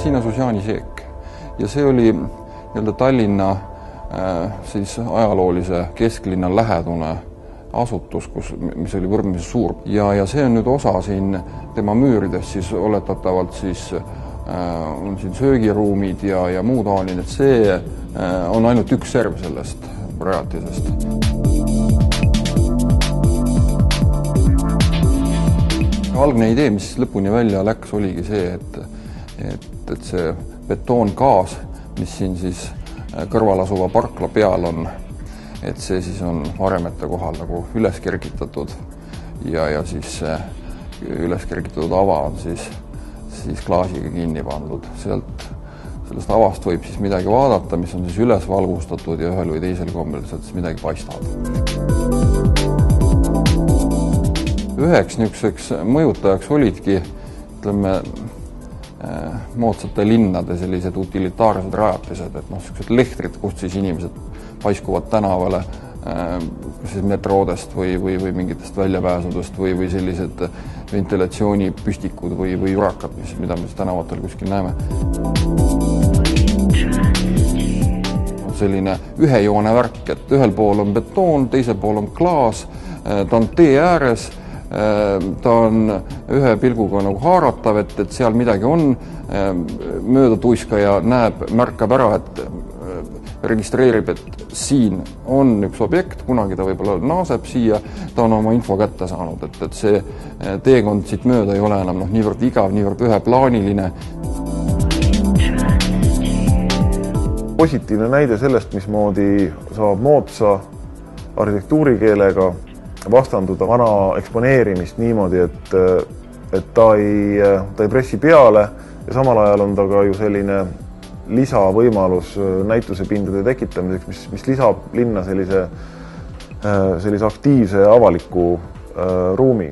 siin asus Jaani Seek ja see oli nii-öelda Tallinna siis ajaloolise kesklinna lähedune asutus, mis oli võrdlemisi suur. Ja see on nüüd osa siin tema müüridest, siis oletatavalt siis on siin söögiruumid ja muu taoline, et see on ainult üks serv sellest rajatisest. Algne idee, mis lõpuni välja läks, oligi see, et see betoonkaas, mis siin siis kõrval asuva parkla peal on, et see siis on varemete kohal nagu üles kergitatud ja siis üles kergitatud ava on siis klaasiga kinni pandud. Sellest avast võib siis midagi vaadata, mis on siis üles valgustatud ja ühel või teisel kombel sealt siis midagi paistab. Üheks niisuguseks mõjutajaks olidki, ütleme, moodsate linnade sellised utilitaarsed rajatised, et sellised lehtrid, kust siis inimesed paiskuvad tänavale, kas siis metroodest või mingitest väljapääsudest või sellised ventilatsioonipüstikud või jurakad, mida me tänavatel kuskil näeme. Selline ühe joone värk, et ühel pool on betoon, teisel pool on klaas, ta on tee ääres, ta on ühe pilguga nagu haaratav, et seal midagi on, möödatuiskaja märkab ära, et registreerib, et siin on üks objekt, kunagi ta võib-olla naaseb siia, ta on oma info kätte saanud, et see teekond siit mööda ei ole enam niivõrd igav, niivõrd üheplaaniline. Positiivne näide sellest, mismoodi saab moodsa arhitektuurikeelega vastanduda vana eksponeerimist niimoodi, et ta ei pressi peale ja samal ajal on ta ka ju selline lisavõimalus näitusepindade tekitamiseks, mis lisab linna sellise aktiivse avaliku ruumi.